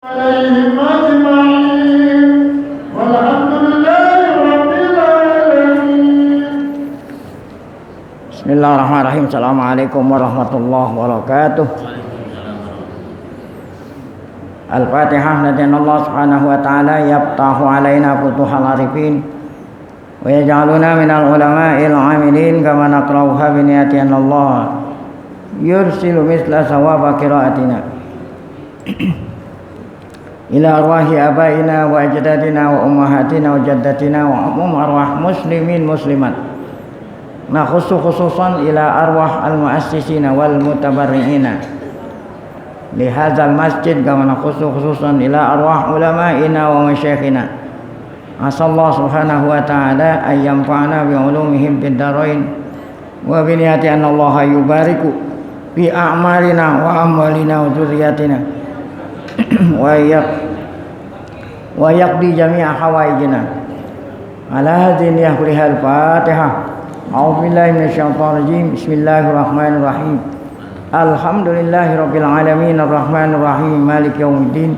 عليهم أجمعين والحمد لله رب العالمين. Bismillahirrahmanirrahim. Assalamualaikum warahmatullahi wabarakatuh. Al-Fatihah. Nadyan Allah subhanahu wa ta'ala yaftahu alaina futuhal arifin wa yaj'aluna minal ulama'il amilin kama naqra'uha biniyati anna Allah yursilu misla sawaba qira'atina ila arwahi abaina wa ajdadina wa ummahatina wa jaddatina wa umum arwah muslimin muslimat khususan ila arwah al-muassisina wal mutabarri'ina li hadzal masjid kama khususan ila arwah ulama'ina wa masyayikhina. Asallahu subhanahu wa ta'ala ay yanfa'ana bi ulumihim fid darain wa bi niyati anna Allah yubariku bi a'malina wa amwalina wa dzurriyyatina wa yaqdi jami'a hawaijina. Ala hadhihi niyyah al-Fatihah. A'udzu billahi minasyaitonir rajim. Bismillahirrahmanirrahim. Alhamdulillahirabbil alamin arrahmanir rahim maliki yaumiddin.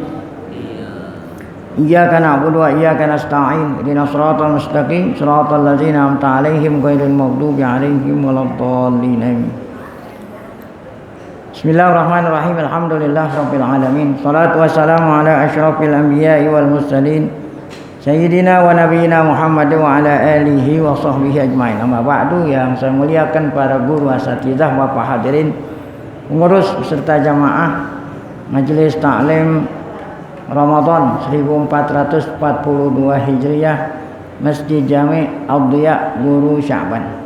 Iyyaka na'budu wa iyyaka nasta'in. Ihdinas siratal mustaqim, siratal ladzina an'amta 'alaihim ghairil maghdubi 'alaihim waladdallin. Bismillahirrahmanirrahim. Alhamdulillahirabbil alamin. Shalatu wassalamu ala asyrafil anbiya'i wal mursalin sayyidina wa nabiyyina Muhammad wa ala alihi wa sahbihi ajmain. Amma ba'du. Yang saya muliakan para guru, asatidzah, bapak hadirin, pengurus beserta jamaah Majelis Ta'lim Ramadan 1442 Hijriah Masjid Jami' Ad-Diya Guru Sya'ban.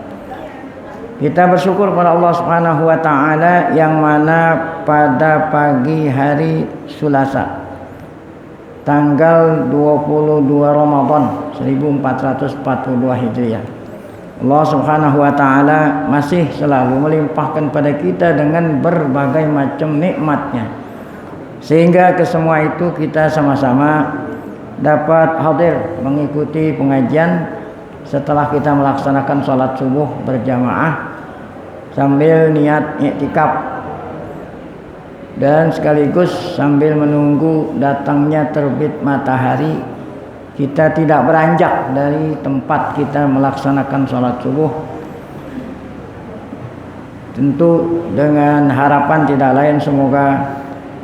Kita bersyukur pada Allah Subhanahu wa ta'ala yang mana pada pagi hari Selasa tanggal 22 Ramadan 1442 Hijriah, Allah Subhanahu wa ta'ala masih selalu melimpahkan pada kita dengan berbagai macam nikmatnya, sehingga kesemua itu kita sama-sama dapat hadir mengikuti pengajian setelah kita melaksanakan sholat subuh berjamaah sambil niat i'tikaf dan sekaligus sambil menunggu datangnya terbit matahari. Kita tidak beranjak dari tempat kita melaksanakan sholat subuh, tentu dengan harapan tidak lain semoga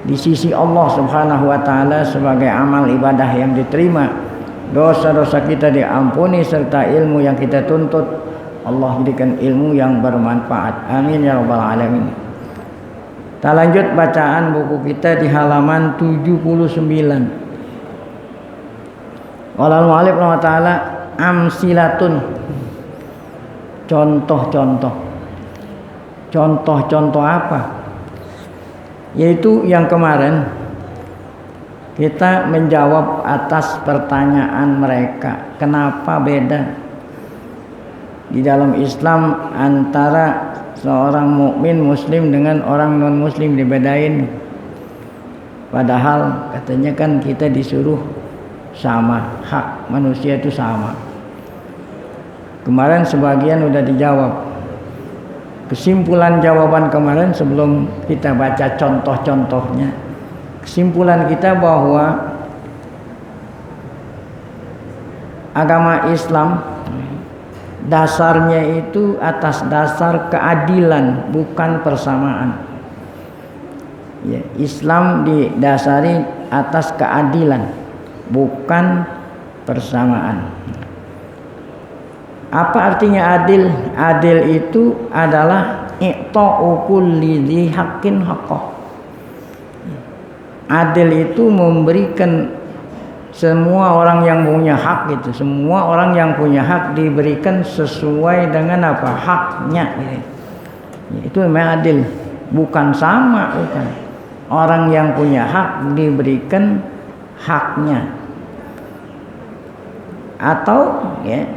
di sisi Allah Subhanahu wa ta'ala sebagai amal ibadah yang diterima, dosa-dosa kita diampuni, serta ilmu yang kita tuntut Allah jadikan ilmu yang bermanfaat. Amin ya rabbal alamin. Kita lanjut bacaan buku kita di halaman 79. Qala al-mu'allif rahimahullah ta'ala amsilatun, contoh-contoh. Contoh-contoh apa? Yaitu yang kemarin kita menjawab atas pertanyaan mereka, kenapa beda di dalam Islam antara seorang mukmin muslim dengan orang non muslim, dibedain. Padahal katanya kan kita disuruh sama, hak manusia itu sama. Kemarin sebagian udah dijawab. Kesimpulan jawaban kemarin sebelum kita baca contoh-contohnya, kesimpulan kita bahwa agama Islam dasarnya itu atas dasar keadilan, bukan persamaan. Ya, Islam didasari atas keadilan, bukan persamaan. Apa artinya adil? Adil itu adalah i'ta'u kulli dzi haqqin haqqah. Adil itu memberikan semua orang yang punya hak, itu semua orang yang punya hak diberikan sesuai dengan apa haknya. Itu memang adil, bukan sama, bukan. Orang yang punya hak diberikan haknya, atau ya,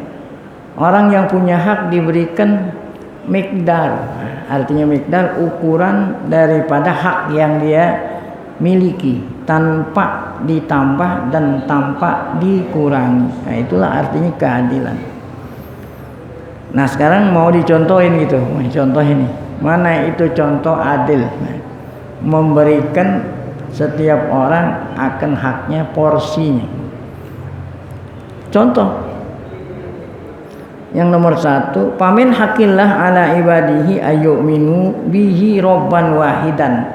orang yang punya hak diberikan miqdar. Artinya miqdar ukuran daripada hak yang dia miliki, tanpa ditambah dan tanpa dikurangi. Nah, itulah artinya keadilan. Nah, sekarang mau dicontohin gitu. Contoh ini. Mana itu contoh adil? Memberikan Setiap orang akan haknya porsinya. Contoh yang nomor 1, pamin hakillah ala ibadihi ayyuminu bihi robban wahidan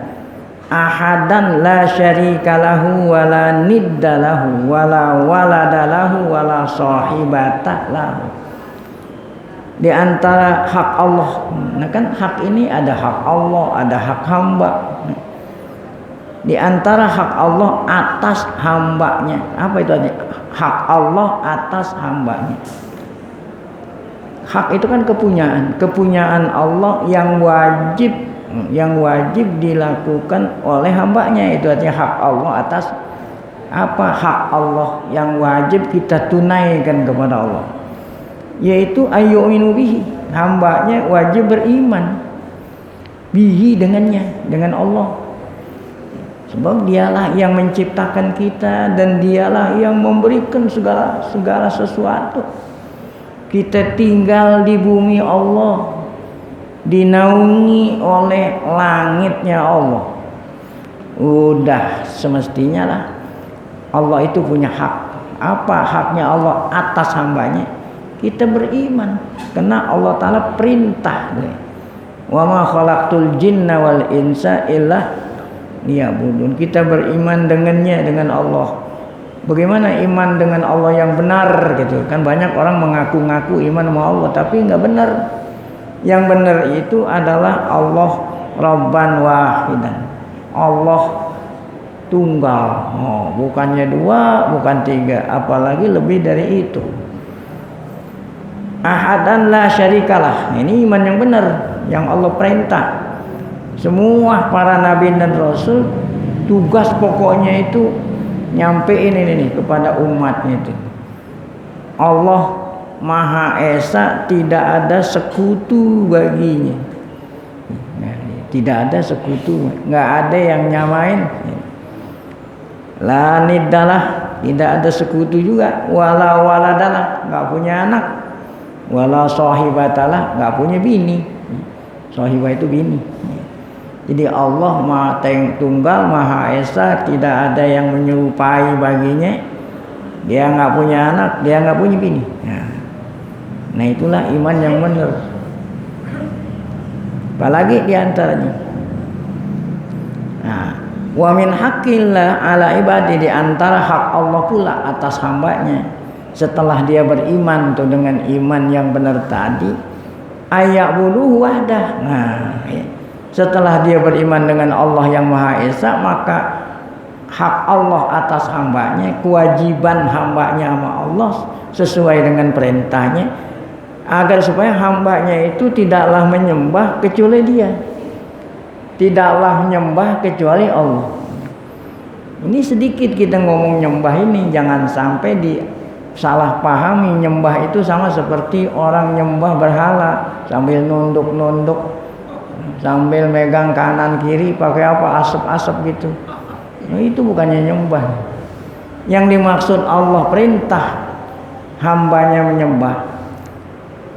ahadan la syarika lahu wala nidda lahu wala walada lahu wala sahibata lahu. Di antara hak Allah, nah kan hak ini ada hak Allah, ada hak hamba. Di antara hak Allah atas hambanya, apa itu artinya? Hak Allah atas hambanya. Hak itu kan kepunyaan Allah yang wajib dilakukan oleh hambanya. Itu artinya hak Allah atas apa? Hak Allah yang wajib kita tunaikan kepada Allah, yaitu ayyuminu bihi, hambanya wajib beriman bihi dengannya, dengan Allah. Sebab dialah yang menciptakan kita dan dialah yang memberikan segala sesuatu. Kita tinggal di bumi Allah, dinaungi oleh langitnya Allah. Udah semestinya lah Allah itu punya hak. Apa haknya Allah atas hambanya? Kita beriman, karena Allah Ta'ala perintah. Wa ma khalaqtul jinna wal insa illa liya'budun. Kita beriman dengannya, dengan Allah. Bagaimana iman dengan Allah yang benar gitu kan? Banyak orang mengaku-ngaku iman sama Allah tapi nggak benar. Yang benar itu adalah Allah Rabban wahidan, Allah tunggal. Bukannya 2, bukan 3, apalagi lebih dari itu. Ahadan la syarikalah. Ini iman yang benar, yang Allah perintah. Semua para nabi dan rasul tugas pokoknya itu nyampein ini kepada umatnya itu. Allah Maha Esa, tidak ada sekutu baginya. Tidak ada sekutu, nggak ada yang nyamain. La niddalah, tidak ada sekutu juga. Wala waladalah, nggak punya anak. Wala sahibatalah, nggak punya bini. Sahibah itu bini. Jadi Allah Maha Tunggal, Maha Esa, tidak ada yang menyerupai baginya. Dia nggak punya anak, dia nggak punya bini. Nah itulah iman yang benar. Apalagi diantaranya. Nah, wa min haqqillah ala ibadi, di antara hak Allah pula atas hambanya. Setelah dia beriman tuh dengan iman yang benar tadi, ayya'buduhu wahdah. Nah, setelah dia beriman dengan Allah yang Maha Esa, maka hak Allah atas hambanya, kewajiban hambanya sama Allah sesuai dengan perintahnya, agar supaya hambanya itu tidaklah menyembah kecuali dia, tidaklah menyembah kecuali Allah. Ini sedikit kita ngomong nyembah ini, jangan sampai salah pahami. Nyembah itu sama seperti orang nyembah berhala sambil nunduk-nunduk, sambil megang kanan kiri pakai apa, asap-asap gitu. Nah, itu bukannya nyembah. Yang dimaksud Allah perintah hambanya menyembah,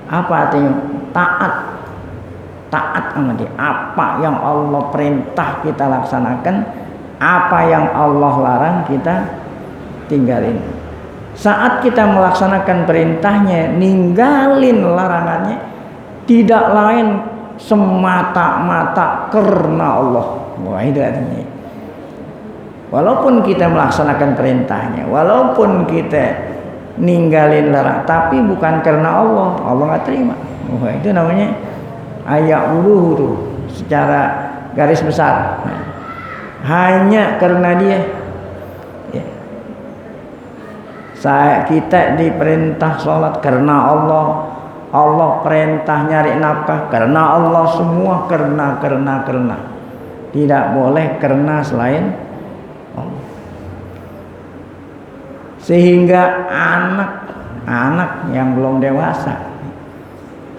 apa artinya? Taat sama dia. Apa yang Allah perintah kita laksanakan, apa yang Allah larang kita tinggalin. Saat kita melaksanakan perintahnya, ninggalin larangannya, tidak lain semata-mata karena Allah. Wah, itu artinya. Walaupun kita melaksanakan perintahnya, walaupun kita ninggalin larang, tapi bukan karena Allah, Allah nggak terima. Wah, itu namanya ayat uluh tuh, secara garis besar. Hanya karena dia. Ya. Kita diperintah sholat karena Allah. Allah perintah nyari nafkah karena Allah. Semua karena. Tidak boleh karena selain Allah. Sehingga anak yang belum dewasa,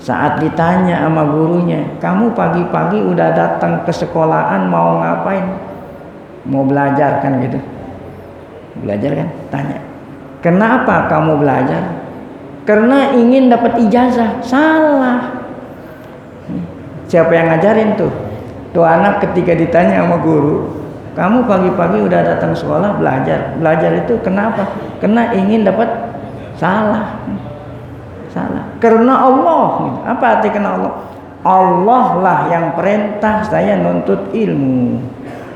saat ditanya sama gurunya, kamu pagi-pagi udah datang ke sekolahan mau ngapain? Mau belajar kan gitu. Belajar kan? Tanya, kenapa kamu belajar? Karena ingin dapat ijazah. Salah. Siapa yang ngajarin tuh? Tuh anak ketika ditanya sama guru, Kamu pagi-pagi udah datang sekolah belajar. Belajar itu kenapa? Karena ingin dapat salah. Karena Allah. Apa arti karena Allah? Allah lah yang perintah saya nuntut ilmu.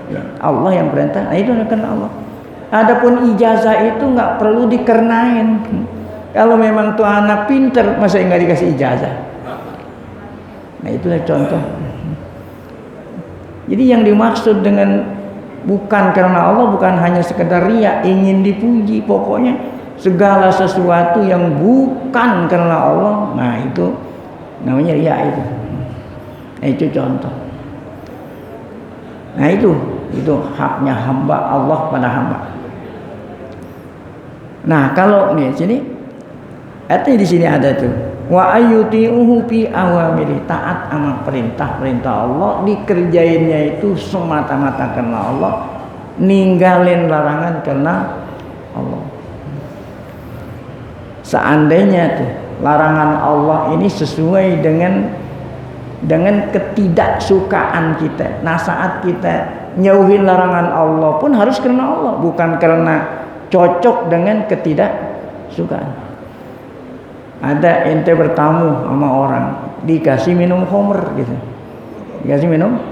Ya, Allah yang perintah. Nah, itu karena Allah. Adapun ijazah itu nggak perlu dikarenain. Kalau memang tuh anak pinter, masa nggak dikasih ijazah? Nah, itulah contoh. Jadi yang dimaksud dengan bukan karena Allah, bukan hanya sekedar riya, ingin dipuji. Pokoknya segala sesuatu yang bukan karena Allah, nah itu namanya riya itu. Nah, itu contoh. Nah, itu haknya hamba Allah pada hamba. Nah, kalau nih sini, artinya di sini ada tuh wa ayyuti'uhu fi awamiri, taat sama perintah Allah, dikerjainnya itu semata-mata karena Allah, ninggalin larangan karena Allah. Seandainya tuh larangan Allah ini sesuai dengan ketidaksukaan kita. Nah, saat kita nyauhin larangan Allah pun harus karena Allah, bukan karena cocok dengan ketidaksukaan. Ada ente bertamu sama orang, dikasih minum khamr gitu. Dikasih minum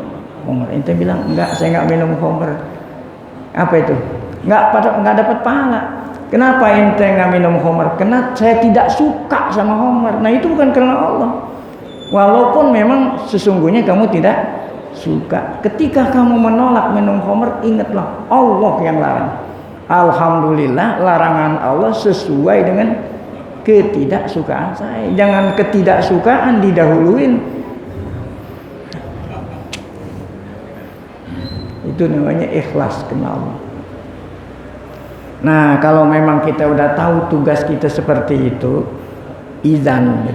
khamr. Ente bilang, "Enggak, saya enggak minum khamr." Apa itu? Enggak dapat pahala. Kenapa ente enggak minum khamr? Karena saya tidak suka sama khamr. Nah, itu bukan karena Allah. Walaupun memang sesungguhnya kamu tidak suka. Ketika kamu menolak minum khamr, ingatlah Allah yang larang. Alhamdulillah, larangan Allah sesuai dengan ketidaksukaan saya. Jangan ketidaksukaan didahuluin. Itu namanya ikhlas karena Allah. Nah, kalau memang kita udah tahu tugas kita seperti itu, izan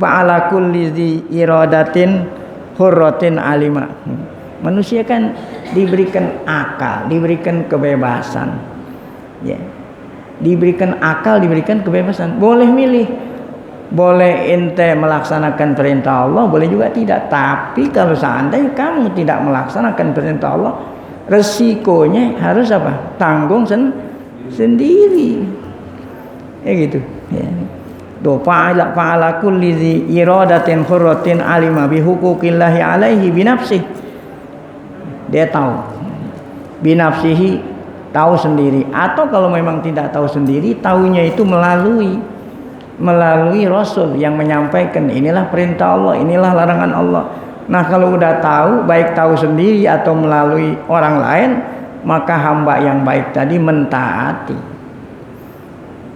fa'ala kulli zi iradatin hurratin alima. Manusia kan diberikan akal, diberikan kebebasan, ya. Diberikan akal, diberikan kebebasan. Boleh milih, boleh ente melaksanakan perintah Allah, boleh juga tidak. Tapi kalau seandainya kamu tidak melaksanakan perintah Allah, resikonya harus apa? Tanggung sendiri. Ya gitu. Ya. Do fa'ala kulli zi iradatin hurratin alima bi huquqillahi alaihi bi nafsihi. Dia tahu. Bi nafsihi, tahu sendiri, atau kalau memang tidak tahu sendiri, tahunya itu melalui Rasul yang menyampaikan inilah perintah Allah, inilah larangan Allah. Nah, kalau udah tahu, baik tahu sendiri atau melalui orang lain, maka hamba yang baik tadi mentaati.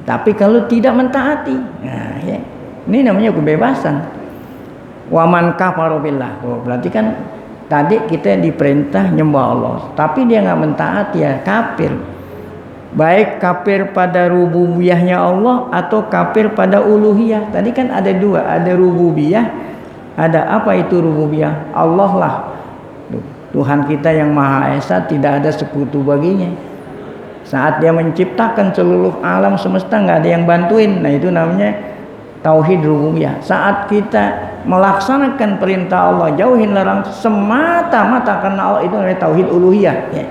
Tapi kalau tidak mentaati, nah ya, ini namanya kebebasan. Waman kafara billah. Oh, berarti kan tadi kita diperintah nyembah Allah, tapi dia nggak mentaati, ya kafir. Baik kafir pada rububiyahnya Allah atau kafir pada uluhiyah. Tadi kan ada dua, ada rububiyah, ada apa itu rububiyah? Allah lah Tuhan kita yang Maha Esa, tidak ada sekutu baginya. Saat dia menciptakan seluruh alam semesta nggak ada yang bantuin. Nah, itu namanya tauhid rububiyah. Saat kita melaksanakan perintah Allah, jauhin larangan semata-mata karena Allah, itu namanya tauhid uluhiyah, ya.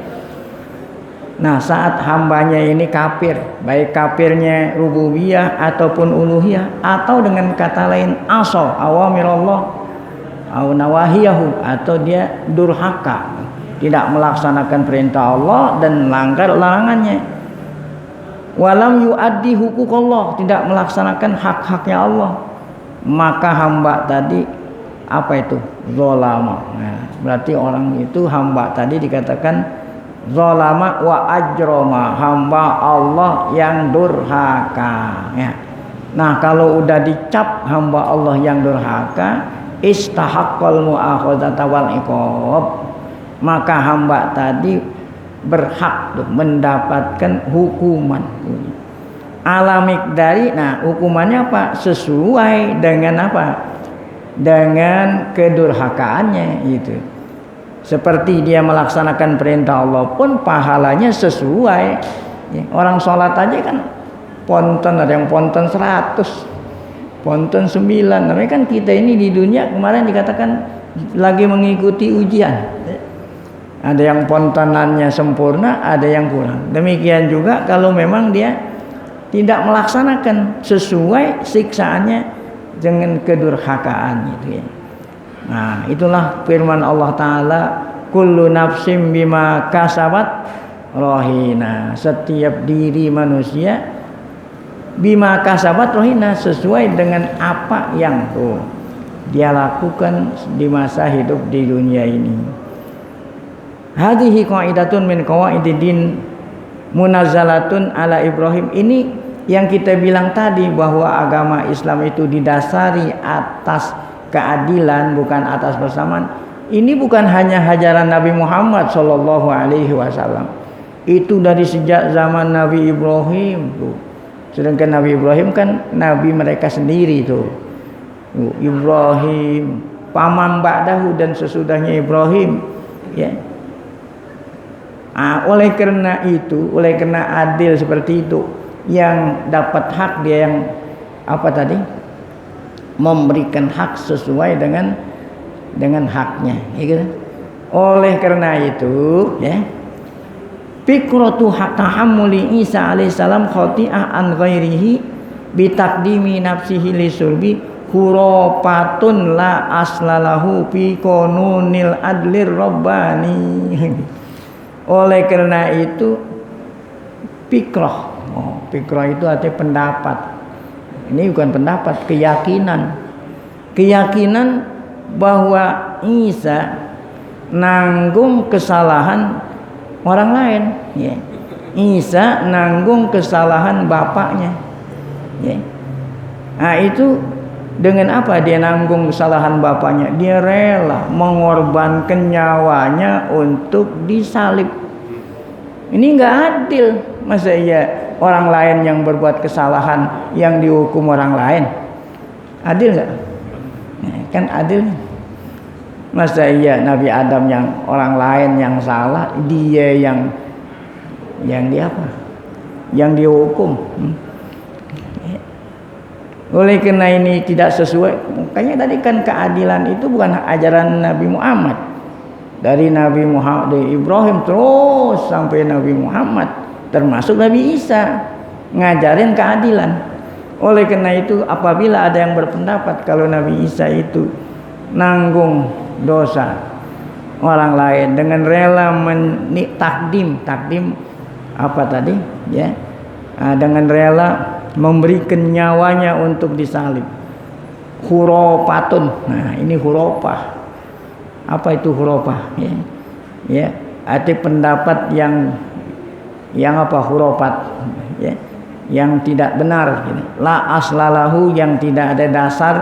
Nah, saat hambanya ini kafir, baik kafirnya rububiyah ataupun uluhiyah, atau dengan kata lain asal awamirullah au nawahiyahu, atau dia durhaka, tidak melaksanakan perintah Allah dan melanggar larangannya. Walam yuaddi huquqallah, tidak melaksanakan hak-haknya Allah, maka hamba tadi apa itu? Zolama. Nah, berarti orang itu hamba tadi dikatakan zolama wa ajroma, hamba Allah yang durhaka, ya. Nah, kalau udah dicap hamba Allah yang durhaka, istahaqqal mu'akhadzata wal iqab, maka hamba tadi berhak mendapatkan hukuman alamik dari. Nah, hukumannya apa? Sesuai dengan apa? Dengan kedurhakaannya itu. Seperti dia melaksanakan perintah Allah pun pahalanya sesuai, ya. Orang sholat aja kan ponten, ada yang ponten 100, ponten 9. Namanya kan kita ini di dunia kemarin dikatakan lagi mengikuti ujian. Ada yang pontonannya sempurna, ada yang kurang. Demikian juga kalau memang dia tidak melaksanakan sesuai siksaannya dengan kedurhakaan gitu ya. Nah, itulah firman Allah Ta'ala, kullu nafsim bima kasabat rohina. Setiap diri manusia bima kasabat rohina, sesuai dengan apa yang dia lakukan di masa hidup di dunia ini. Hadhihi qaidatun min qawaidid munazzalatun ala Ibrahim. Ini yang kita bilang tadi, bahwa agama Islam itu didasari atas keadilan, bukan atas persamaan. Ini bukan hanya hajaran Nabi Muhammad sallallahu alaihi wasallam. Itu dari sejak zaman Nabi Ibrahim tuh. Sedangkan Nabi Ibrahim kan nabi mereka sendiri tuh. Ibrahim, paman ba'dahu, dan sesudahnya Ibrahim, ya. Oleh karena adil seperti itu, yang dapat hak dia yang apa tadi? Memberikan hak sesuai dengan haknya, gitu. Oleh karena itu, ya, fikratu tahammuli Isa alaihissalam khati'ah an ghairihi bitaqdimi nafsihi lisurbi khurafatun la aslalahu fi qanunil adlir rabbani. Oleh karena itu fikrah, fikrah itu artinya pendapat. Ini bukan pendapat, keyakinan bahwa Isa nanggung kesalahan orang lain, ya. Isa nanggung kesalahan bapaknya, ya. Nah, itu dengan apa dia nanggung kesalahan bapaknya? Dia rela mengorbankan nyawanya untuk disalib. Ini nggak adil. Masa iya orang lain yang berbuat kesalahan yang dihukum orang lain? Adil nggak? Kan adil. Masa iya Nabi Adam yang orang lain yang salah, dia yang di apa? Yang dihukum. Oleh karena ini tidak sesuai, makanya tadi kan keadilan itu bukan ajaran Nabi Muhammad. Dari Nabi Muhammad, dari Ibrahim terus sampai Nabi Muhammad, termasuk Nabi Isa, ngajarin keadilan. Oleh karena itu apabila ada yang berpendapat kalau Nabi Isa itu nanggung dosa orang lain dengan rela takdim apa tadi, ya, dengan rela memberikan nyawanya untuk disalib, khurafatun. Nah, ini khurafah. Apa itu khurafah? Ya, ya, arti pendapat yang apa, khurafat, ya, yang tidak benar, gitu. La aslalahu, yang tidak ada dasar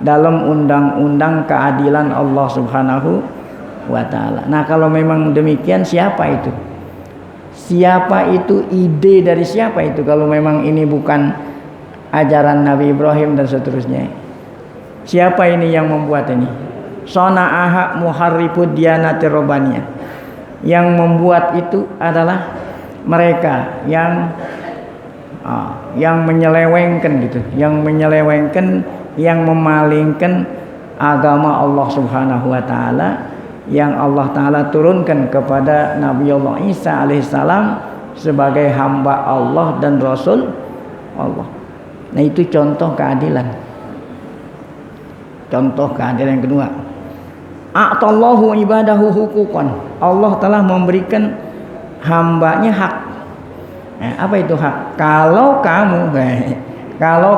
dalam undang-undang keadilan Allah Subhanahu wa Ta'ala. Nah, kalau memang demikian, siapa itu? Siapa itu? Ide dari siapa itu? Kalau memang ini bukan ajaran Nabi Ibrahim dan seterusnya, siapa ini yang membuat ini? Sona'aha muharrifud dianatir robbaniyah. Yang membuat itu adalah mereka yang menyelewengkan gitu, yang memalingkan agama Allah Subhanahu wa Ta'ala, yang Allah Ta'ala turunkan kepada Nabi Allah Isa alaihissalam sebagai hamba Allah dan Rasul Allah. Nah, itu contoh keadilan. Contoh keadilan yang kedua, a'tallahu ibadahu huquqan. Allah telah memberikan hambanya hak. Nah, apa itu hak? Kalau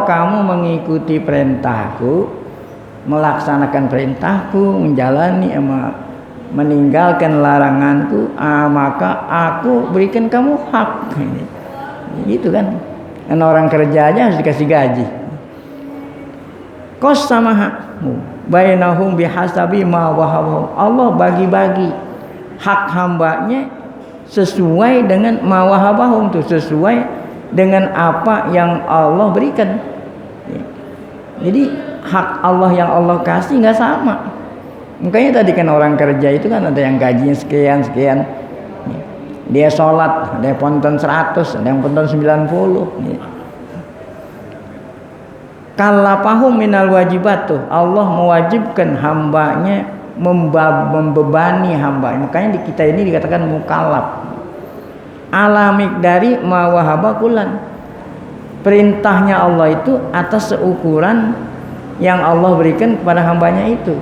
kamu mengikuti perintahku, melaksanakan perintahku, menjalani meninggalkan laranganku, maka aku berikan kamu hak. Gitu kan? Karena orang kerja aja harus dikasih gaji. Qasamaha bainahum bihasabi ma wahabahu. Allah bagi-bagi hak hambanya sesuai dengan ma wahabahum, itu sesuai dengan apa yang Allah berikan. Jadi hak Allah yang Allah kasih nggak sama. Makanya tadi kan orang kerja itu kan ada yang gajinya sekian. Dia sholat, ada yang ponton 100, ada yang ponton 90. Kalafahum minal wajibat tuh. Allah mewajibkan hambanya membebani hamba. Makanya di kita ini dikatakan mukallaf. Ala miqdari ma wahaba kullan. Perintahnya Allah itu atas seukuran yang Allah berikan kepada hambanya itu.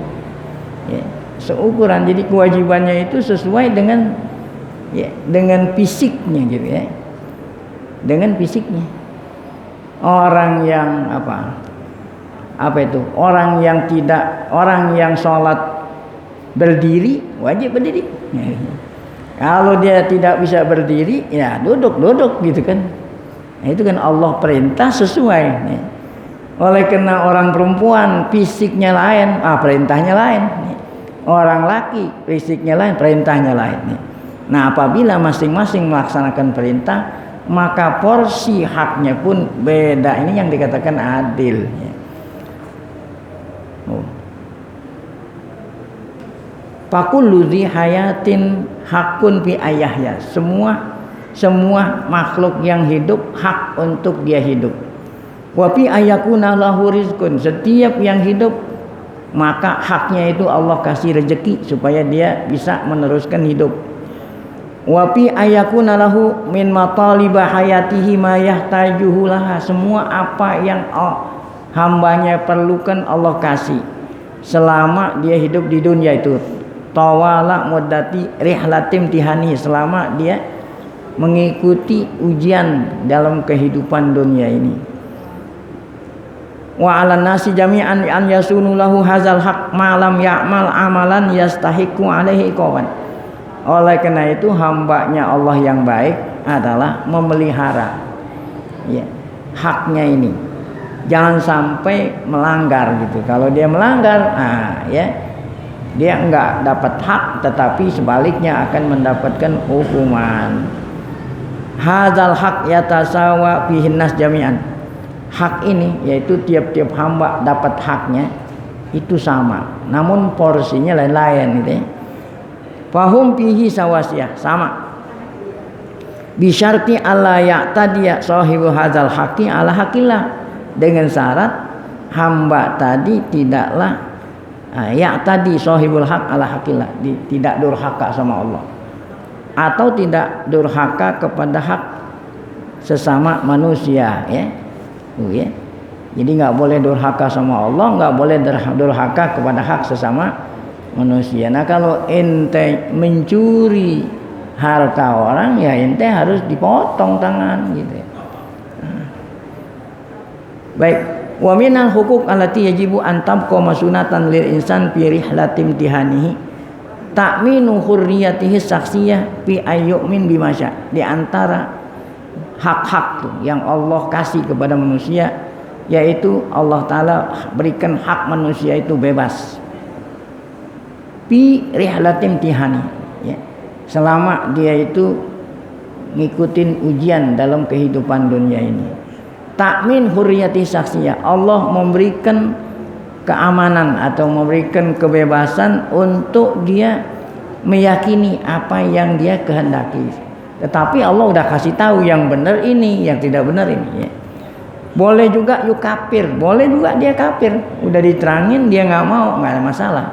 Ya, seukuran. Jadi kewajibannya itu sesuai dengan fisiknya gitu ya. Dengan fisiknya. Orang yang apa itu? Orang yang sholat berdiri wajib berdiri. Kalau dia tidak bisa berdiri, ya duduk gitu kan. Nah, itu kan Allah perintah sesuai. Oleh karena orang perempuan fisiknya lain, perintahnya lain. Orang laki fisiknya lain, perintahnya lain. Nah, apabila masing-masing melaksanakan perintah, maka porsi haknya pun beda. Ini yang dikatakan adil. Fakullu dzi hayatin hakun fi ayahya. Semua makhluk yang hidup hak untuk dia hidup. Wa fi ayakuna lahu rizqun. Setiap yang hidup maka haknya itu Allah kasih rezeki supaya dia bisa meneruskan hidup. Wa fi ayakuna lahu min mataliba hayatihi ma yahtajuhu laha. Semua apa yang hambanya perlukan Allah kasih selama dia hidup di dunia itu. Tawala muddati rihlatim tihani, selama dia mengikuti ujian dalam kehidupan dunia ini. Wa 'alan nasi jami'an an yasunu lahu hadzal haq ma lam ya'mal amalan yastahiqu alaihi iqaban. Oleh karena itu hambanya Allah yang baik adalah memelihara haknya ini. Jangan sampai melanggar gitu. Kalau dia melanggar, dia enggak dapat hak, tetapi sebaliknya akan mendapatkan hukuman. Hadzal haq yatasawa fihin nas jami'an. Hak ini yaitu tiap-tiap hamba dapat haknya itu sama, namun porsinya lain-lain gitu ya. Fahum fihi sawasiyah, sama. Bisyarti alla ya'tadiya sahibu hadzal haqqi ala haqqillah, dengan syarat hamba tadi tidaklah tadi sahibul haq ala haqqillah, tidak durhaka sama Allah atau tidak durhaka kepada hak sesama manusia ya. Jadi nggak boleh durhaka sama Allah, nggak boleh durhaka kepada hak sesama manusia. Nah, kalau ente mencuri harta orang, ya ente harus dipotong tangan gitu. Baik, wa minal huquq allati yajibu an tabqa masunatan lil insan fi rihlatim tihanihi ta'minu hurriyatihi saksiyah fi ayyumin bimasya. Di antara hak-hak tuh yang Allah kasih kepada manusia, yaitu Allah Ta'ala berikan hak manusia itu bebas fi rihlatim tihani ya, selama dia itu ngikutin ujian dalam kehidupan dunia ini. Takmin hurriyati saksiyah, Allah memberikan keamanan atau memberikan kebebasan untuk dia meyakini apa yang dia kehendaki. Tetapi Allah udah kasih tahu yang benar ini, yang tidak benar ini ya. Boleh juga yuk kafir, boleh juga dia kafir, udah diterangin dia nggak mau, nggak ada masalah.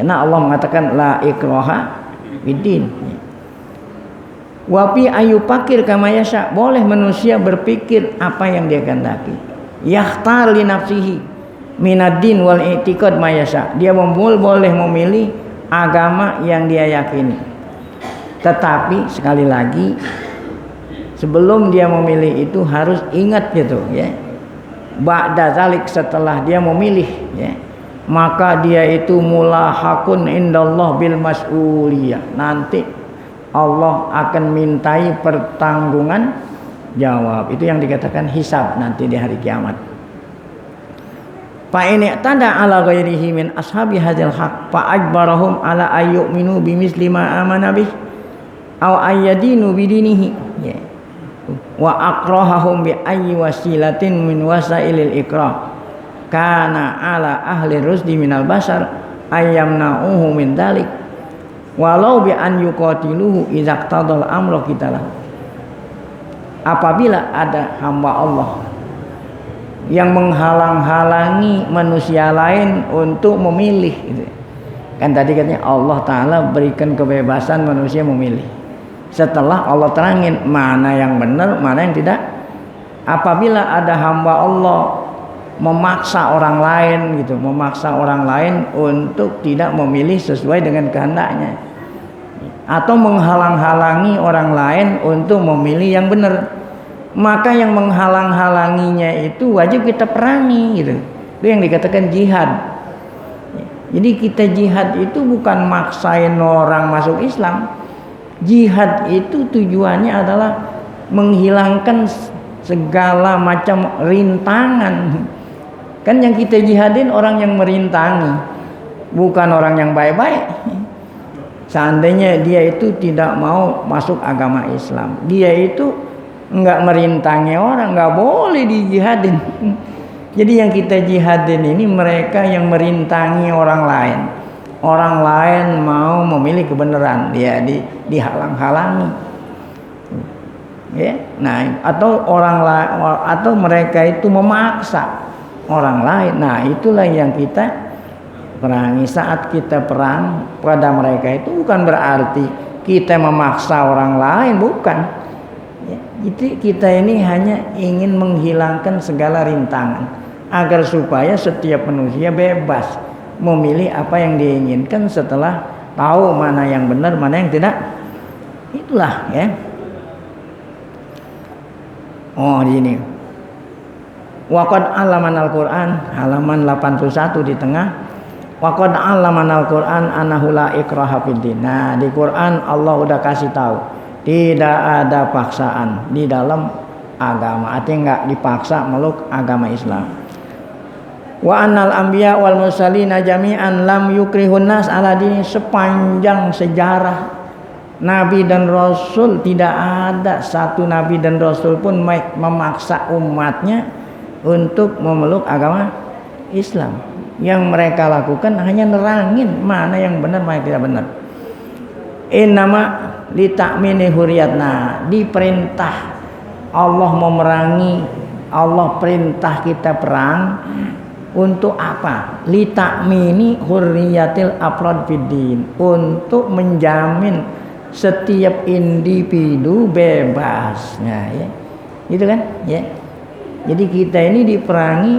Karena Allah mengatakan la ikraha fiddin. Wapi ayu pakir kama yasha, boleh manusia berpikir apa yang dia kehendaki. Yakhtar li nafsihi minaddin wal i'tiqad ma yasha, dia boleh memilih agama yang dia yakini. Tetapi sekali lagi, sebelum dia memilih itu harus ingat gitu ya. Ba'da zalik, setelah dia memilih ya, maka dia itu mulahakun indallah bil mas'uliyah. Nanti Allah akan mintai pertanggungan jawab. Itu yang dikatakan hisab nanti di hari kiamat. Fa ini tanda ala ghairihi min ashabi hadzal haq fa ajbarahum ala ayyuminu bimisli ma amana bih aw ayyadinu bidinihi ya. Wa akrahahum bi ayyi wasilatin min wasailil ikrah kana ala ahli rusdi minal basar ayyamna'uhu min dalik walau bi an yuqatiluhu idza qtadal amra kitalah. Apabila ada hamba Allah yang menghalang-halangi manusia lain untuk memilih gitu. Kan tadi katanya Allah Ta'ala berikan kebebasan manusia memilih. Setelah Allah terangin mana yang benar, mana yang tidak. Apabila ada hamba Allah memaksa orang lain gitu, memaksa orang lain untuk tidak memilih sesuai dengan kehendaknya, atau menghalang-halangi orang lain untuk memilih yang benar, maka yang menghalang-halanginya itu wajib kita perangi gitu. Itu yang dikatakan jihad. Jadi kita jihad itu bukan maksain orang masuk Islam. Jihad itu tujuannya adalah menghilangkan segala macam rintangan. Kan yang kita jihadin orang yang merintangi, bukan orang yang baik-baik. Seandainya dia itu tidak mau masuk agama Islam, dia itu enggak merintangi orang, enggak boleh dijihadin. Jadi yang kita jihadin ini mereka yang merintangi orang lain. Orang lain mau memilih kebenaran, dia dihalang-halangi. Ya, nah atau orang lain, atau mereka itu memaksa orang lain. Nah, itulah yang kita perangi. Saat kita perang pada mereka itu bukan berarti kita memaksa orang lain, bukan. Ya, jadi kita ini hanya ingin menghilangkan segala rintangan agar supaya setiap manusia bebas memilih apa yang diinginkan setelah tahu mana yang benar, mana yang tidak. Itulah ya. Oh, di sini. Waqad allamanal Qur'an, halaman 81 di tengah. Waqad allamanal Qur'an annahu la ikraha fiddin. Nah, di Quran Allah udah kasih tahu, tidak ada paksaan di dalam agama. Artinya enggak dipaksa meluk agama Islam. Wa annal anbiya wal mursalina jami'an lam yukrihun nas ala dini. Sepanjang sejarah Nabi dan Rasul tidak ada satu Nabi dan Rasul pun memaksa umatnya untuk memeluk agama Islam. Yang mereka lakukan hanya nerangin mana yang benar, mana yang tidak benar. Innama litakmini huriyatna, diperintah Allah memerangi, Allah perintah kita perang untuk apa? Litakmini hurriyatil afrad fiddin, untuk menjamin setiap individu bebasnya, ya. Gitu kan? Ya. Jadi kita ini diperangi,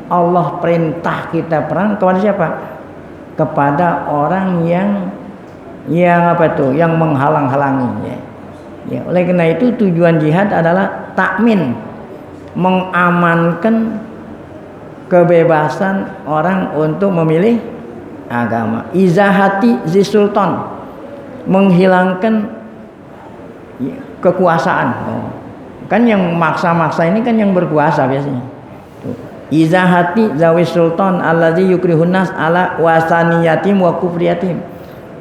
Allah perintah kita perang kepada siapa? Kepada orang yang apa tuh? Yang menghalang-halangi, ya. Ya, oleh karena itu tujuan jihad adalah takmin, mengamankan kebebasan orang untuk memilih agama. Izahati zisultan, menghilangkan kekuasaan. Kan yang maksa-maksa ini kan yang berkuasa biasanya. Izahati zawis sultan allazi yukrihun nas ala wasaniyatim wa kufriyatim,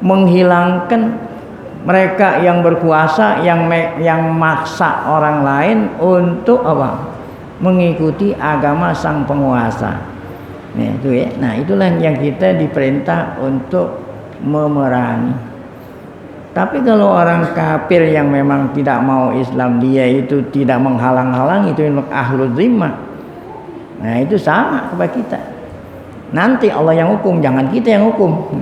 menghilangkan mereka yang berkuasa yang maksa orang lain untuk apa? Mengikuti agama sang penguasa. Nah, itu ya. Nah, itulah yang kita diperintah untuk memerangi. Tapi kalau orang kafir yang memang tidak mau Islam, dia itu tidak menghalang-halangi, itu ahlul zimmah. Nah, itu sama kepada kita. Nanti Allah yang hukum, jangan kita yang hukum.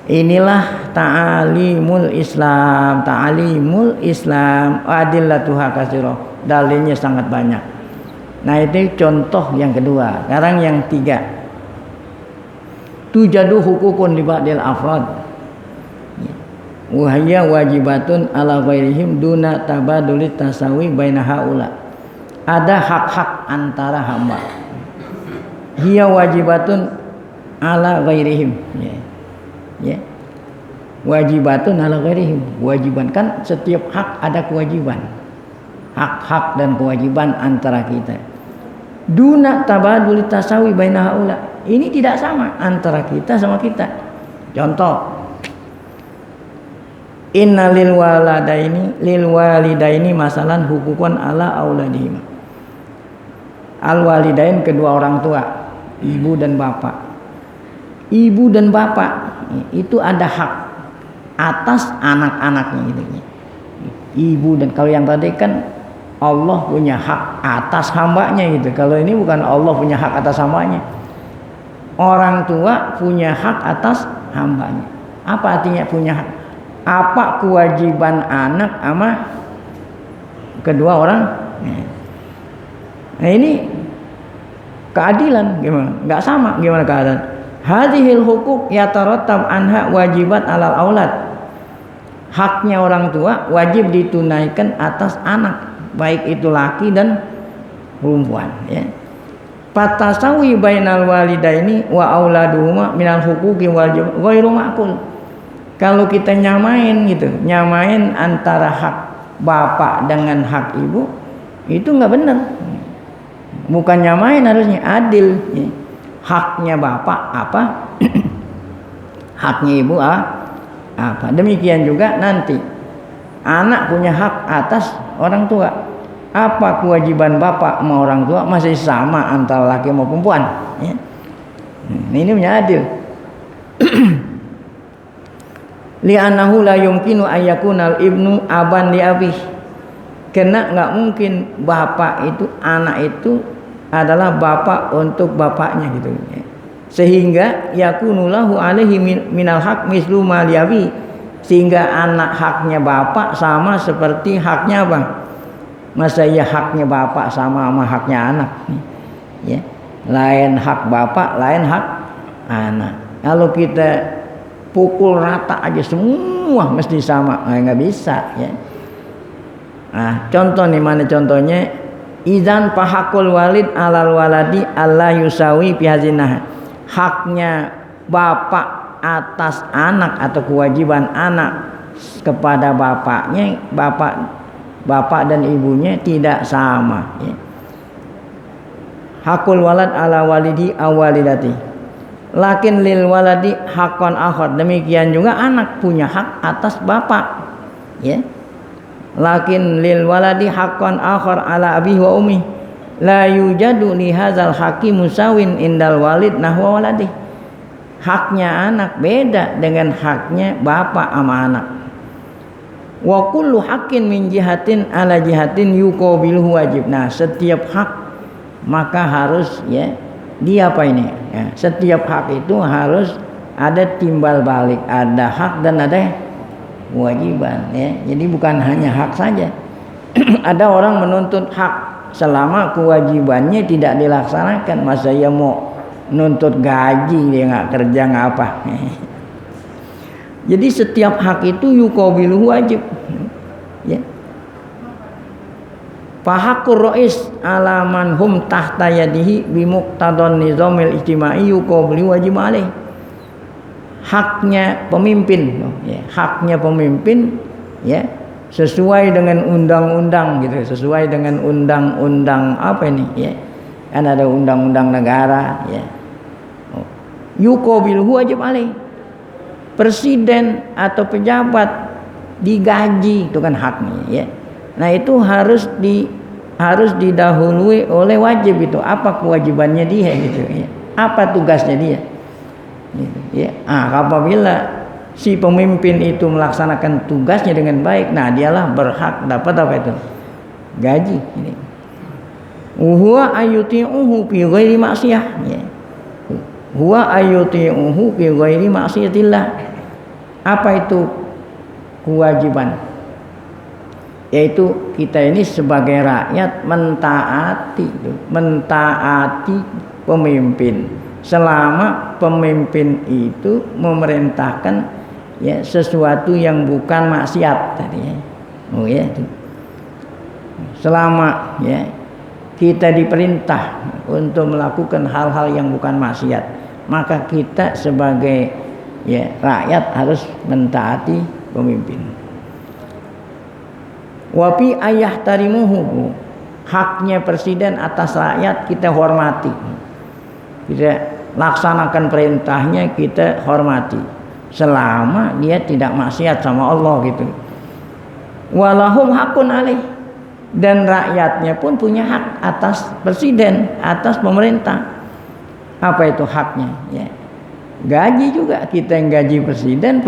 Inilah ta'alimul Islam, adillatuha katsirah. Dalilnya sangat banyak. Nah, itu contoh yang kedua. Sekarang yang tiga. Tujadu hukukun li ba'dil afrad. Wahya wajibatun ala ghairihim duna tabadulit tasawi baina haula. Ada hak-hak antara hamba. Hiya wajibatun ala ghairihim. Ya. Wajibatun ala ghairihim. Wajiban, kan setiap hak ada kewajiban. Hak-hak dan kewajiban antara kita. Duna tabadul tasawi baina haula. Ini tidak sama antara kita sama kita. Contoh, inna lil walidaini masalan hukukun ala auladihim. Al walidain, kedua orang tua, ibu dan bapak. Ibu dan bapak itu ada hak atas anak-anaknya gitu. Ibu dan, kalau yang tadi kan Allah punya hak atas hambanya gitu. Kalau ini bukan Allah punya hak atas hambanya. Orang tua punya hak atas hambanya. Apa artinya punya hak? Apa kewajiban anak sama kedua orang? Nah ini keadilan gimana? Enggak sama gimana keadilan? Hadhil hukuk yatarattab anha wajibat alal aulad. Haknya orang tua wajib ditunaikan atas anak, baik itu laki dan perempuan, ya. Fatasawi bainal walidaini wa auladuhuma minal huquqi wajib ghairu ma'qul. Kalau kita nyamain antara hak bapak dengan hak ibu, itu nggak benar. Bukan nyamain, harusnya adil. Ya. Haknya bapak apa? Haknya ibu apa? Demikian juga nanti anak punya hak atas orang tua. Apa kewajiban bapak sama orang tua masih sama antara laki maupun perempuan. Ya. Ini punya adil. Li'annahu la yumkinu ayyakunal ibnu aban li abih. Karena nggak mungkin bapak itu, anak itu adalah bapak untuk bapaknya gitu. Sehingga yakunulahu alaihi minal haq mislu ma li abi. Sehingga anak haknya bapak sama seperti haknya bang. Masa ya haknya bapak sama haknya anak. Ya. Lain hak bapak, lain hak anak. Kalau kita pukul rata aja semua mesti sama, nggak bisa, ya. Nah, contoh nih, mana contohnya? Idzan fahakul walid alal waladi alla yusawi bihazinah. Haknya bapak atas anak atau kewajiban anak kepada bapaknya, bapak dan ibunya tidak sama, ya. Hakul walad ala walidi awalidati. Lakin lil waladi hakon akhar. Demikian juga anak punya hak atas bapak, ya. Lakin lil waladi hakon akhar ala abi wa ummi. La yujadu li hadzal haqi musawin indal walid nahwa waladi. Haknya anak beda dengan haknya bapak sama anak. Wa kullu haqqin min jihatin ala jihatin yuqabiluhu wajib. Nah, setiap hak maka harus, ya, dia apa ini? Ya, setiap hak itu harus ada timbal balik, ada hak dan ada kewajiban, ya. Jadi bukan hanya hak saja. Ada orang menuntut hak selama kewajibannya tidak dilaksanakan, masa ia mau nuntut gaji, dia nggak kerja nggak apa. Jadi setiap hak itu yuqabiluhu wajib, ya. Fahakur rois alaman hum tahta yadihi bimuqtadon nizamil ijtimai yuqabli wajib alaih. Haknya pemimpin, ya, haknya pemimpin, ya, sesuai dengan undang-undang gitu, sesuai dengan undang-undang apa ini, ya. Kan ada undang-undang negara, ya. Yuqabiluhu wajib alaih. Presiden atau pejabat digaji, itu kan haknya, ya. Nah, itu harus didahului oleh wajib itu. Apa kewajibannya dia gitu, ya. Apa tugasnya dia? Gitu, ya. Apabila si pemimpin itu melaksanakan tugasnya dengan baik, nah dialah berhak dapat apa itu? Gaji. Ini. Huwa ayyuti'uhu fi ghairi maksiyah, ya. Huwa ayyuti'uhu fi ghairi maksiatillah. Apa itu kewajiban? Yaitu kita ini sebagai rakyat mentaati pemimpin selama pemimpin itu memerintahkan, ya, sesuatu yang bukan maksiat tadi, ya. Oh, ya. Selama, ya, kita diperintah untuk melakukan hal-hal yang bukan maksiat, maka kita sebagai, ya, rakyat harus mentaati pemimpin. Wapi ayah tarimuhu, haknya presiden atas rakyat kita hormati, kita laksanakan perintahnya, kita hormati selama dia tidak maksiat sama Allah gitu. Walahum hakun alaih, dan rakyatnya pun punya hak atas presiden, atas pemerintah. Apa itu haknya? Ya, gaji juga, kita yang gaji presiden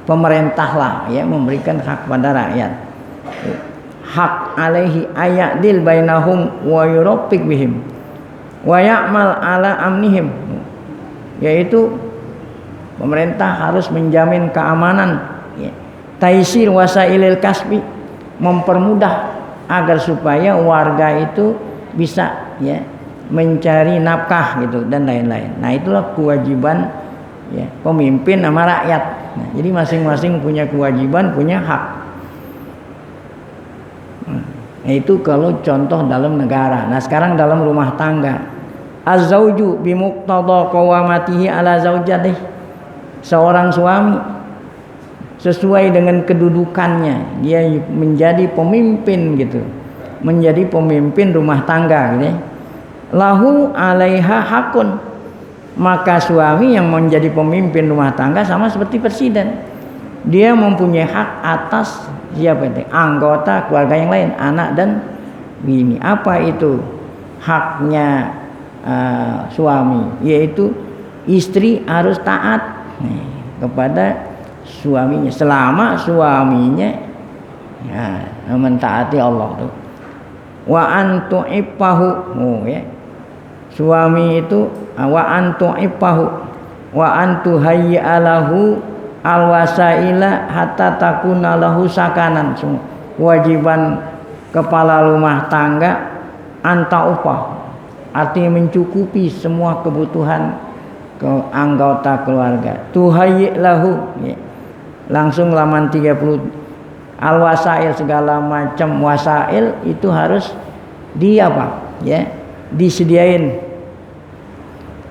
pemerintahlah, ya, memberikan hak pada rakyat. Hak alaihi ayadil bainahum wa yurafiq bihim wa ya'mal ala amnihim. yaitu pemerintah harus menjamin keamanan, ya. Taisir wasailil kasbi, mempermudah agar supaya warga itu bisa, ya, mencari nafkah gitu dan lain-lain. Nah, itulah kewajiban, ya, pemimpin sama rakyat. Nah, jadi masing-masing punya kewajiban, punya hak. Nah, itu kalau contoh dalam negara. Nah, sekarang dalam rumah tangga. Az-zauju bimuqtada qawamatihi ala zaujatih. Seorang suami sesuai dengan kedudukannya, dia menjadi pemimpin gitu. Menjadi pemimpin rumah tangga gitu, ya. Lahu 'alaiha hakun. Maka suami yang menjadi pemimpin rumah tangga sama seperti presiden. Dia mempunyai hak atas siapa itu? Anggota keluarga yang lain, anak dan bini. Apa itu haknya suami? Yaitu istri harus taat kepada suaminya selama suaminya, ya, mentaati Allah tuh. Wa antu ipahu, ya. Suami itu wa antu ipahu wa antu hayyalahu alwasaila hatta takuna lahu sakanan. Kewajiban kepala rumah tangga anta upah, artinya mencukupi semua kebutuhan ke anggota keluarga. Tuhayyi lahu, ya. Langsung laman 30, alwasail, segala macam wasail itu harus ya, disediain.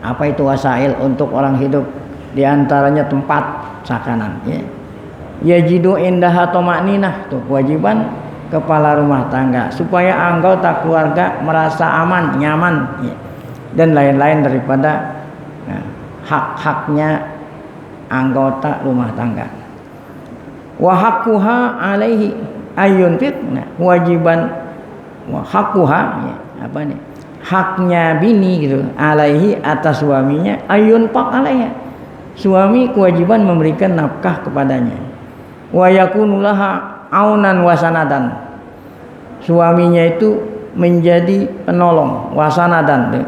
Apa itu wasail untuk orang hidup? Di antaranya tempat sakanan, ya. Yajidu indaha tamakninah, tuh kewajiban kepala rumah tangga supaya anggota keluarga merasa aman, nyaman, ya. Dan lain-lain daripada hak-haknya anggota rumah tangga. Wa haqquha alaihi ayyunfiq. Nah, kewajiban wa haqquha, ya, apa nih? Haknya bini gitu, alaihi atas suaminya, ayyunfaq alaiha. Suami kewajiban memberikan nafkah kepadanya. Wa yakunu laha aunan wasanadan. Suaminya itu menjadi penolong, wasanadan.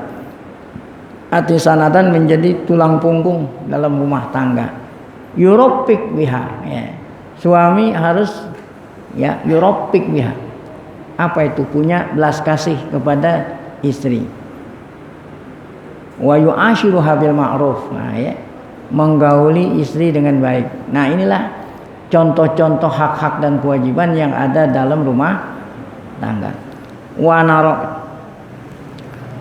Arti sanadan menjadi tulang punggung dalam rumah tangga. Yuropik biha, ya. Suami harus, ya, yuropik biha. Apa itu? Punya belas kasih kepada istri. Wa yu'ashiruha bil ma'ruf. Nah, ya, menggauli istri dengan baik. Nah, inilah contoh-contoh hak-hak dan kewajiban yang ada dalam rumah tangga. Wa narok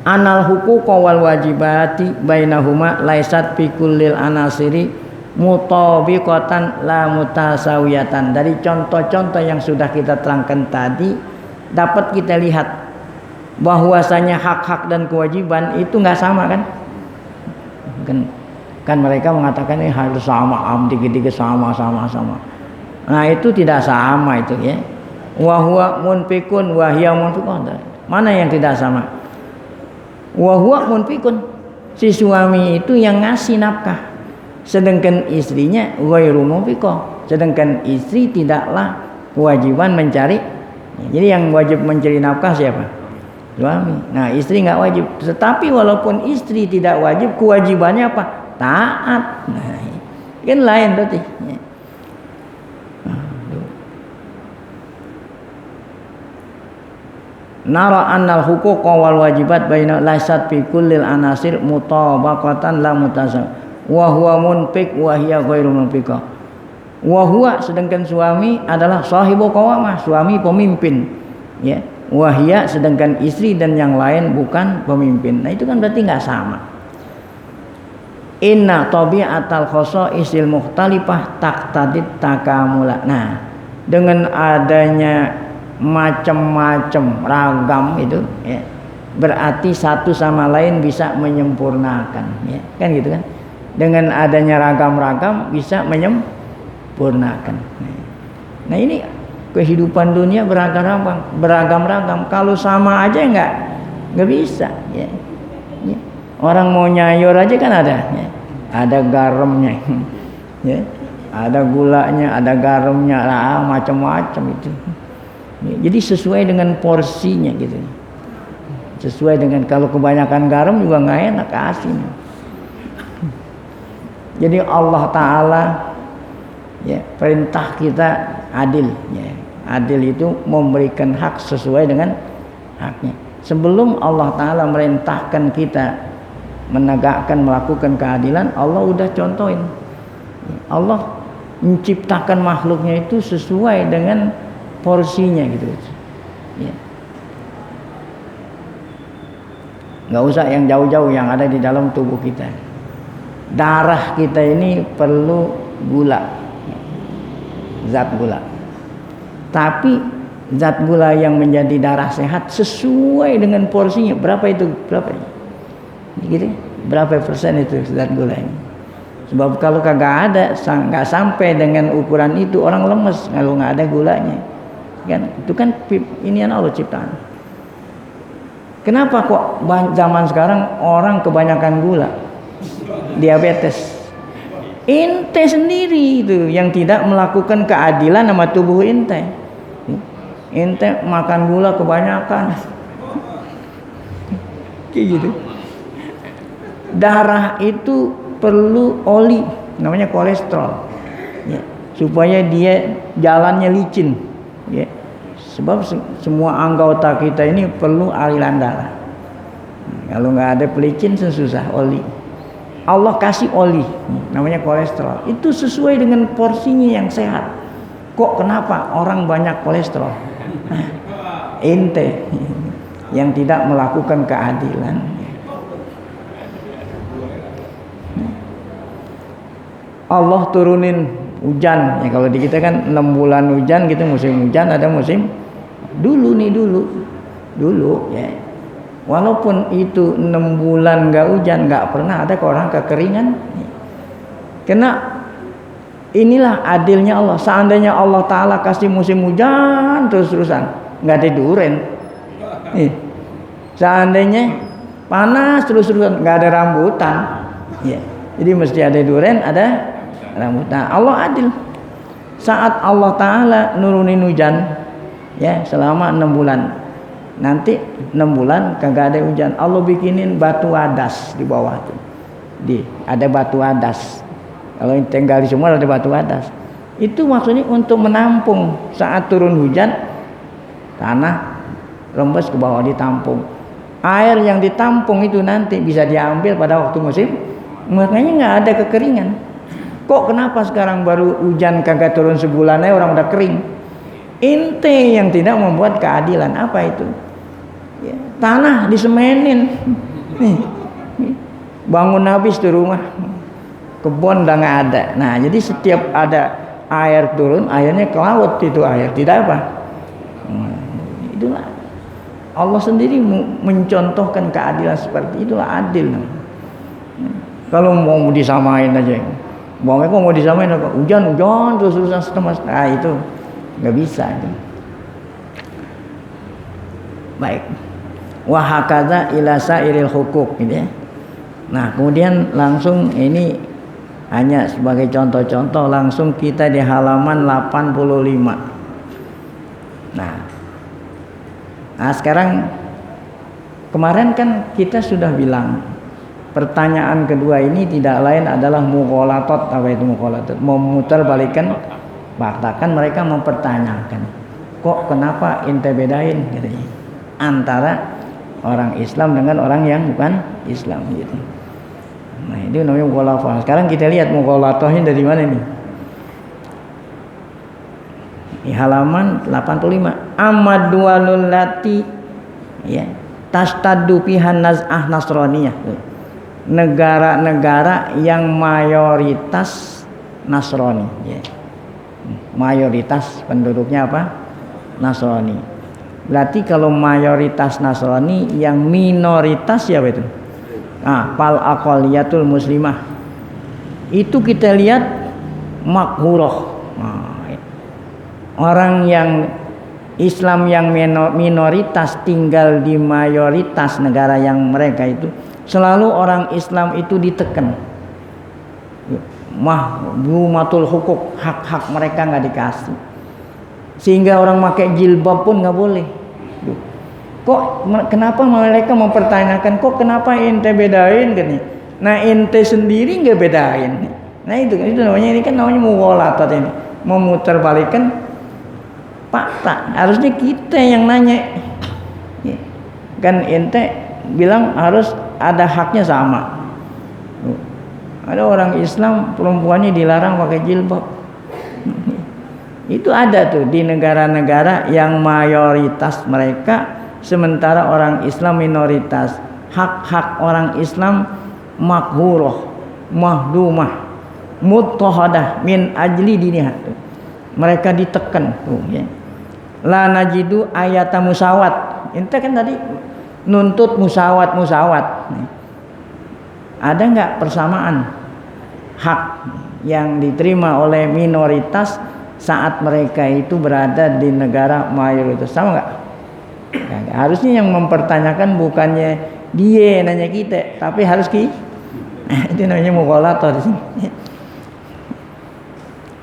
anal huquqa wal wajibati bainahuma laisat fi kullil anasiri mutabiqatan la mutasawiyatan. Dari contoh-contoh yang sudah kita terangkan tadi dapat kita lihat bahwasanya hak-hak dan kewajiban itu nggak sama, kan mereka mengatakan ini harus sama, dikit-dikit sama. Nah, itu tidak sama itu, ya. Wa huwa munfikun wa hiya munfikun. Mana yang tidak sama? Wa huwa munfikun, si suami itu yang ngasih nafkah, sedangkan istrinya ghairu munfiqah. Sedangkan istri tidaklah kewajiban mencari. Jadi yang wajib mencari nafkah siapa? Suami. Nah, istri nggak wajib. Tetapi walaupun istri tidak wajib, kewajibannya apa? Taat. Nah, kan lain berarti. Nara annal huquqa wal wajibat baina laysat fi kullil anasir mutabaqatan la mutasaw. Wa huwa munfiq wa hiya ghairu munfiqah. Wa huwa, sedangkan suami adalah sahibu qawamah, suami pemimpin, ya. Wa hiya, sedangkan istri dan yang lain bukan pemimpin. Nah, itu kan berarti enggak sama. Inna tabi'atal khasaisil mukhtalifah taqtadid takamula. Nah, dengan adanya macam-macam ragam itu, ya, berarti satu sama lain bisa menyempurnakan, ya, kan gitu kan. Dengan adanya ragam-ragam bisa menyempurnakan. Nah, ini kehidupan dunia beragam-ragam. Kalau sama aja nggak bisa, ya. Orang mau nyayur aja kan ada, ya. Ada garamnya, ya. Ada gulanya, ada garamnya, macam-macam itu. Jadi sesuai dengan porsinya gitu. Sesuai dengan, kalau kebanyakan garam juga nggak enak, asin. Jadi Allah Ta'ala ya, perintah kita adil ya. Adil itu memberikan hak sesuai dengan haknya. Sebelum Allah Ta'ala merintahkan kita menegakkan, melakukan keadilan, Allah udah contohin. Allah menciptakan makhluknya itu sesuai dengan porsinya gitu ya. Nggak usah yang jauh-jauh yang ada di dalam tubuh kita. Darah kita ini perlu gula, zat gula. Tapi zat gula yang menjadi darah sehat sesuai dengan porsinya. Berapa itu? Berapa? Gitu? Berapa persen itu zat gula ini? Sebab kalau kagak ada, nggak sampai dengan ukuran itu, orang lemes kalau nggak ada gulanya. Kan? Itu kan inian Allah ciptaan. Kenapa kok zaman sekarang orang kebanyakan gula? Diabetes. Ente sendiri itu yang tidak melakukan keadilan sama tubuh ente. Ente makan gula kebanyakan. Kayak gitu. Darah itu perlu oli, namanya kolesterol. Ya, supaya dia jalannya licin. Ya. Sebab semua anggota kita ini perlu aliran darah. Kalau nggak ada pelicin susah oli. Allah kasih oli, namanya kolesterol. Itu sesuai dengan porsinya yang sehat. Kok kenapa orang banyak kolesterol? Ente yang tidak melakukan keadilan. Allah turunin hujan ya, kalau di kita kan 6 bulan hujan gitu, musim hujan, ada musim dulu ya. Walaupun itu 6 bulan nggak hujan, nggak pernah ada orang kekeringan. Karena inilah adilnya Allah. Seandainya Allah Ta'ala kasih musim hujan terus-terusan, nggak ada duren. Seandainya panas terus-terusan, nggak ada rambutan. Ya. Jadi mesti ada duren, ada rambutan. Allah adil. Saat Allah Ta'ala nurunin hujan, ya selama 6 bulan. Nanti 6 bulan kagak ada hujan, Allah bikinin batu adas di bawah tuh. Ada batu adas. Kalau tinggal di semua ada batu adas. Itu maksudnya untuk menampung saat turun hujan, tanah rembes ke bawah ditampung. Air yang ditampung itu nanti bisa diambil pada waktu musim. Makanya nggak ada kekeringan. Kok kenapa sekarang baru hujan kagak turun sebulan aja orang udah kering? Ente yang tidak membuat keadilan. Apa itu? Ya, tanah disemenin. Bangun habis tuh rumah, kebun udah nggak ada. Nah jadi setiap ada air turun, airnya ke laut itu air, tidak apa? Itulah Allah sendiri mencontohkan keadilan seperti itulah adil. Kalau mau disamain aja, mau disamain apa? Hujan terus-terusan setengah, nah itu nggak bisa itu. Baik. Wahakaza ila sairil hukuk gitu ya. Nah kemudian langsung ini hanya sebagai contoh-contoh, langsung kita di halaman 85. Nah sekarang kemarin kan kita sudah bilang pertanyaan kedua ini tidak lain adalah mughalatot. Apa itu mughalatot? Memutarbalikkan fakta. Kan mereka mempertanyakan, kok kenapa ente bedain katanya antara orang Islam dengan orang yang bukan Islam gitu. Nah itu namanya mughalatoh. Sekarang kita lihat mughalatohnya dari mana nih? Di halaman 85. Amad dualul lati ya tastaddu fihan naz'ah nasraniyah. Negara-negara yang mayoritas Nasrani ya. Mayoritas penduduknya apa? Nasrani. Berarti kalau mayoritas Nasrani, yang minoritas siapa itu? Fal aqaliyatul muslimah. Itu kita lihat makhurah. Orang yang Islam yang minoritas tinggal di mayoritas negara yang mereka itu, selalu orang Islam itu ditekan. Mahrumatul hukuk, hak-hak mereka nggak dikasih. Sehingga orang pakai jilbab pun nggak boleh. Kok kenapa mereka mempertanyakan, kok kenapa ente bedain gini? Nah ente sendiri nggak bedain. Nah itu namanya, ini kan namanya mughalatat ini, memutarbalikkan fakta. Harusnya kita yang nanya, ya. Kan ente bilang harus ada haknya sama. Ada orang Islam perempuannya dilarang pakai jilbab. Itu ada tuh di negara-negara yang mayoritas mereka, sementara orang Islam minoritas. Hak-hak orang Islam maghurah, mahdumah, mudtahadah min ajli diniha. Mereka ditekan tuh ya. La najidu ayata musawat. Ente kan tadi nuntut musawat. Ada enggak persamaan hak yang diterima oleh minoritas saat mereka itu berada di negara mayoritas? Sama enggak? Nah, harusnya yang mempertanyakan bukannya dia nanya kita, tapi harus itu namanya mughalathah di sini.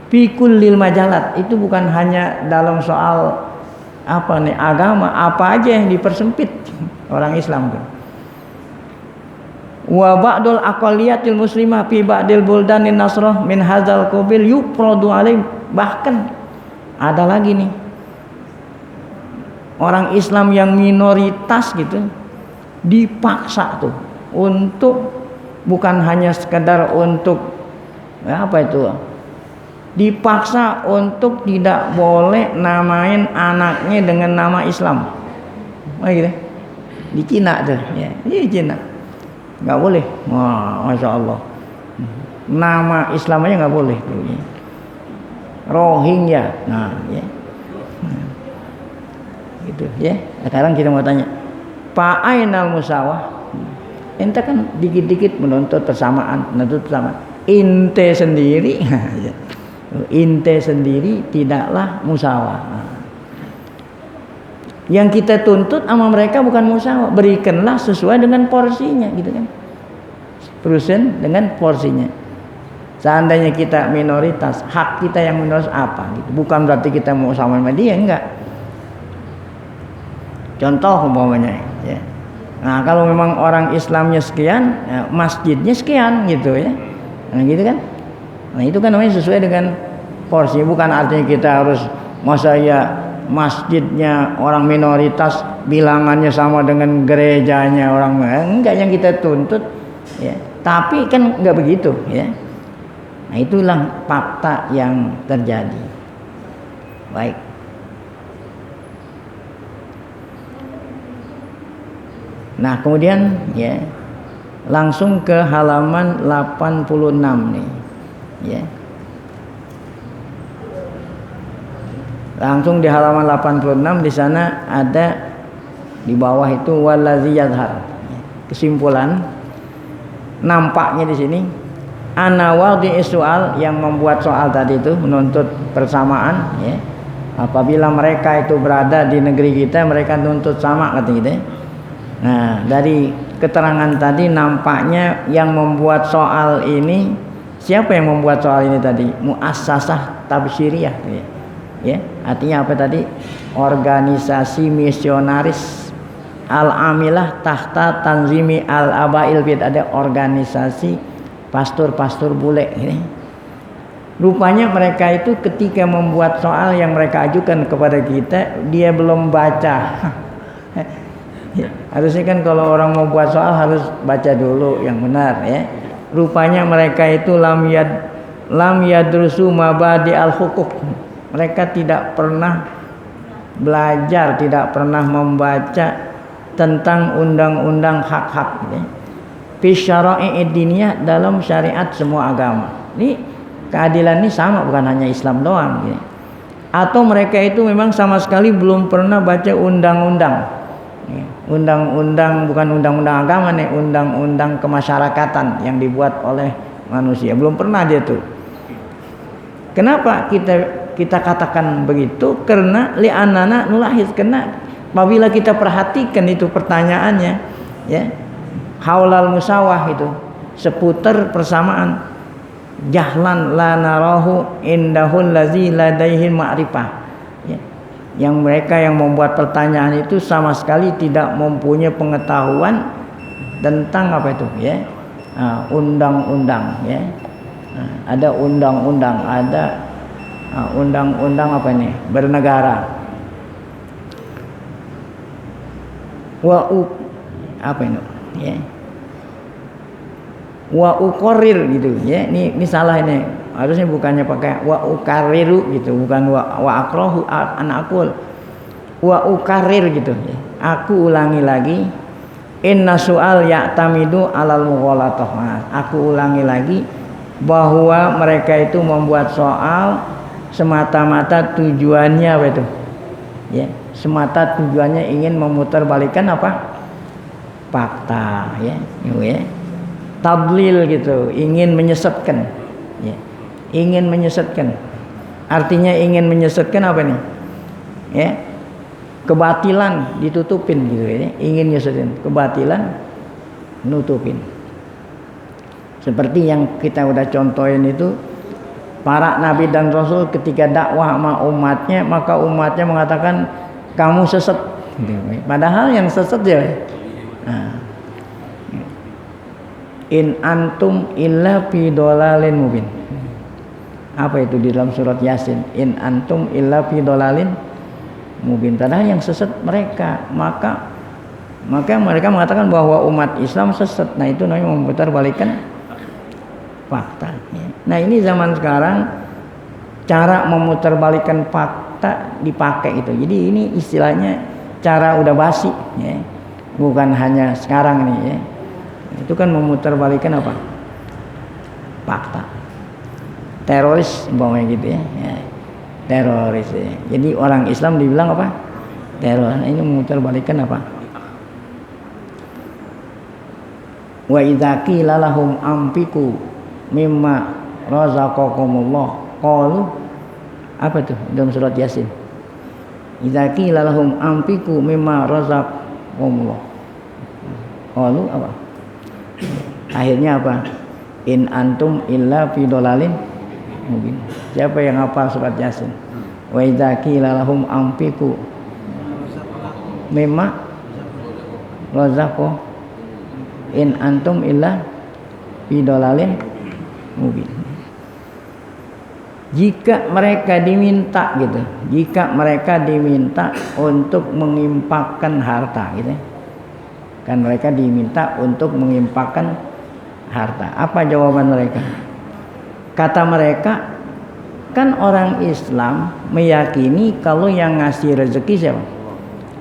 Fi kullil majalat, itu bukan hanya dalam soal apa nih agama, apa aja yang dipersempit orang Islam tuh. Wa ba'dul aqaliyatil muslimah fi ba'dil buldanin nasrah min hadzal qabil yuqradu alaihim. Bahkan ada lagi nih orang Islam yang minoritas gitu dipaksa tuh untuk, bukan hanya sekedar untuk apa itu, dipaksa untuk tidak boleh namain anaknya dengan nama Islam. Gitu. Di Cina tuh ya, di Cina nggak boleh. Wah, Masya Allah, nama Islam aja nggak boleh tuh ya. Rohingya, nah ya, gitu ya. Sekarang kita mau tanya, Pak Ainal Musawah, ente kan dikit-dikit menuntut persamaan, ente sendiri ente sendiri tidaklah musawah. Yang kita tuntut sama mereka bukan musawah, berikanlah sesuai dengan porsinya, gitu kan, perusahaan dengan porsinya. Seandainya kita minoritas, hak kita yang minoritas apa gitu, bukan berarti kita mau sama dia, enggak. Contoh umpamanya ya. Nah, kalau memang orang Islamnya sekian, ya, masjidnya sekian gitu ya. Nah, gitu kan. Nah, itu kan namanya sesuai dengan porsi, bukan artinya kita harus masa ya masjidnya orang minoritas bilangannya sama dengan gerejanya orang, enggak yang kita tuntut ya. Tapi kan enggak begitu ya. Nah, itulah fakta yang terjadi. Baik. Nah, kemudian ya langsung ke halaman 86 nih. Ya. Langsung di halaman 86 di sana ada di bawah itu wallazi yazhar. Kesimpulan nampaknya di sini anawadi soal yang membuat soal tadi itu menuntut persamaan ya. Apabila mereka itu berada di negeri kita, mereka nuntut sama kata kita. Nah, dari keterangan tadi nampaknya yang membuat soal ini, siapa yang membuat soal ini tadi? Muassasah Tabsyiriyah ya. Ya, artinya apa tadi? Organisasi misionaris Al-Amilah tahta Tanzimi Al-Abail Bid, ada organisasi pastor-pastor bule ini. Rupanya mereka itu ketika membuat soal yang mereka ajukan kepada kita, dia belum baca. Harusnya kan kalau orang mau buat soal harus baca dulu yang benar ya. Rupanya mereka itu lam yadrusu mabadi al-hukuk. Mereka tidak pernah belajar, tidak pernah membaca tentang undang-undang hak-hak ya. Fi syara'i' diniyah, dalam syariat semua agama. Ini keadilan ini sama, bukan hanya Islam doang ya. Atau mereka itu memang sama sekali belum pernah baca undang-undang. Undang-undang, bukan undang-undang agama nih, undang-undang kemasyarakatan yang dibuat oleh manusia, belum pernah dia tuh. Kenapa kita katakan begitu? Karena li'anana nulahis, karena apabila kita perhatikan itu pertanyaannya ya, haulal musawah itu seputar persamaan, jahlan la narahu indahul lazi ladaihi ma'rifah ya. Yang mereka yang membuat pertanyaan itu sama sekali tidak mempunyai pengetahuan tentang apa itu ya, undang-undang ya. Ada undang-undang, ada undang-undang apa nih? Bernegara. Apa ini? Ya. Wa uqarrir gitu ya. Ini salah ini. Harusnya bukannya pakai wa uqarriru gitu, bukan wa akrahu anak akul. Wa uqarrir gitu ya. Aku ulangi lagi. Inna su'al ya'tamidu alal mughalatah. Nah, aku ulangi lagi bahwa mereka itu membuat soal semata-mata tujuannya apa itu? Ya, semata tujuannya ingin memutarbalikkan apa? Fakta ya. Ya. Tadlil gitu, ingin menyesatkan. Ya. Ingin menyesatkan. Artinya ingin menyesatkan apa nih? Ya. Kebatilan ditutupin gitu ya. Ingin nyesetin kebatilan nutupin. Seperti yang kita udah contohin itu, para nabi dan rasul ketika dakwah sama umatnya, maka umatnya mengatakan kamu sesat. Padahal yang sesat ya. Nah. In antum illa fi dolalin mubin. Apa itu di dalam surat Yasin? In antum illa fi dolalin mubin. Padahal yang sesat mereka. Maka mereka mengatakan bahwa umat Islam sesat. Nah itu namanya memutarbalikkan fakta. Nah ini zaman sekarang cara memutarbalikkan fakta dipakai itu. Jadi ini istilahnya cara udah basi. Ya. Bukan hanya sekarang nih ya. Itu kan memutarbalikkan apa? Fakta. Teroris umpamanya gitu ya. Teroris ya. Jadi orang Islam dibilang apa? Teroris. Nah, ini memutarbalikkan apa? Wa idza qila lahum anfiqu mimma razaqakumullah qalu apa tuh dalam surat Yasin? Idza qila lahum anfiqu mimma razaqakumullah qalu apa? Akhirnya apa? In antum illa fi dolalin mubin. Siapa yang hafal surat Yasin? Wa idza qila lahum anfiqu mimma razaqo in antum illa fi dolalin mubin. Jika mereka diminta gitu, jika mereka diminta untuk menginfakkan harta gitu. Kan mereka diminta untuk menginfakkan harta. Apa jawaban mereka? Kata mereka, kan orang Islam meyakini kalau yang ngasih rezeki siapa?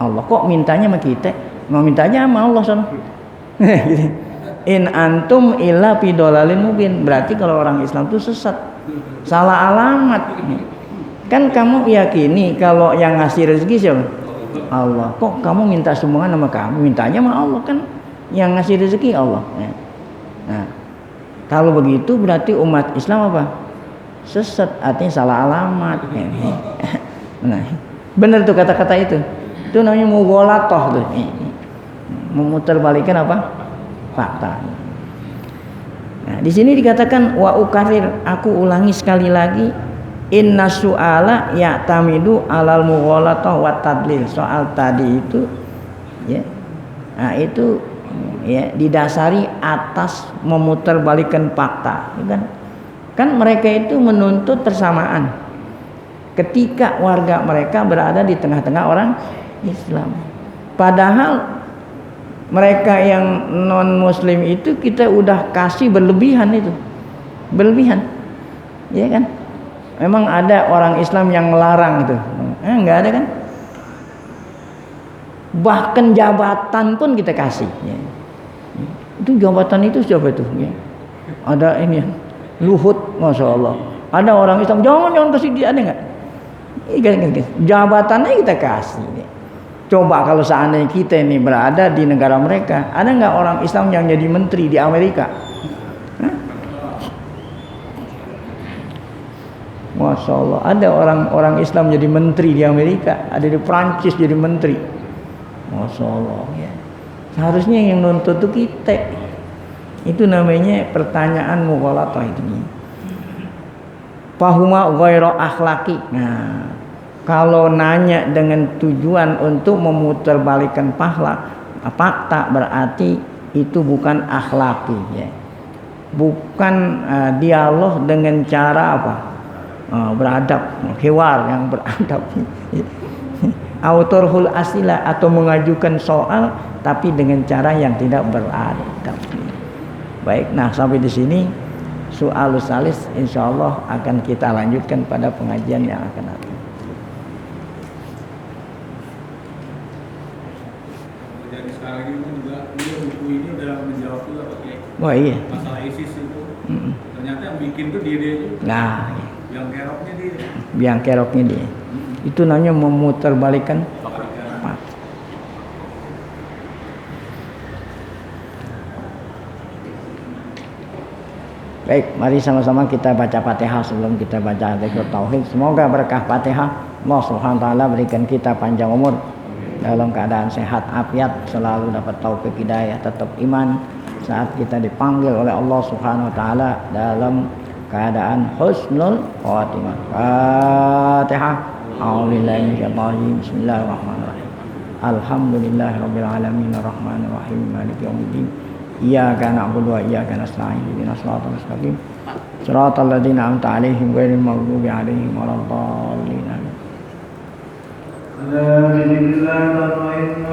Allah. Kok mintanya sama kita? Mau mintanya sama Allah sono. In antum illa fi dolalin mubin. Berarti kalau orang Islam itu sesat, salah alamat. Kan kamu yakini kalau yang ngasih rezeki siapa? Allah. Kok kamu minta sumbangan sama kamu? Mintanya sama Allah kan. Yang ngasih rezeki Allah. Nah, kalau begitu berarti umat Islam apa? Sesat, artinya salah alamat. Nah, benar tuh kata-kata itu. Itu namanya mughalatoh tuh. Memutarbalikkan apa? Fakta. Nah, di sini dikatakan wa ukarir, aku ulangi sekali lagi. Inna su'ala ya'tamidu alal mughalatah wa tadlil. Soal tadi itu ya. Nah, itu ya didasari atas memutarbalikkan fakta, kan? Kan mereka itu menuntut persamaan. Ketika warga mereka berada di tengah-tengah orang Islam. Padahal mereka yang non muslim itu kita udah kasih berlebihan itu. Berlebihan. Ya kan? Memang ada orang Islam yang melarang itu. Enggak ada kan? Bahkan jabatan pun kita kasih. Ya. Itu jabatan itu siapa itu? Ya. Ada ini Luhut, masya Allah. Ada orang Islam jangan kasih dia, ada nggak? Jabatannya kita kasih. Ya. Coba kalau seandainya kita ini berada di negara mereka, ada nggak orang Islam yang jadi menteri di Amerika? Masya Allah, ada orang Islam jadi menteri di Amerika, ada di Prancis jadi menteri. Masya Allah ya. Seharusnya yang nuntut itu kita. Itu namanya pertanyaan mughalatah itu. Fahuma ghairu akhlaki. Nah, kalau nanya dengan tujuan untuk memutarbalikkan fakta berarti itu bukan akhlaki ya. bukan dialog dengan cara apa? Beradab, hiwar yang beradab. Autorhul asila atau mengajukan soal tapi dengan cara yang tidak beradab. Baik, nah sampai di sini soal salis insyaallah akan kita lanjutkan pada pengajian yang akan datang. Jadi sekarang ini juga buku ini udah menjawab juga pakai Oh iya. masalah ISIS itu. Ternyata yang bikin tuh dia juga. Nah, Yang keroknya dia. yang keroknya dia. Itu namanya memutarbalikkan Pakaikan. Baik, mari sama-sama kita baca Fatihah sebelum kita baca zikir tauhid. Semoga berkah Fatihah Allah Subhanahu wa taala berikan kita panjang umur dalam keadaan sehat afiat, selalu dapat taufik hidayah, tetap iman saat kita dipanggil oleh Allah Subhanahu wa taala dalam keadaan husnul khatimah. Fatihah. A'udzubillahi minasyaitonir Bismillahirrahmanirrahim. Alhamdulillahirabbil alamin arrahmanir rahim maliki yaumiddin. Iyyaka na'budu wa iyyaka nasta'in ihdinas siratal mustaqim siratal ladzina an'amta 'alaihim ghairil maghdubi 'alaihim waladdallin. لا إله إلا الله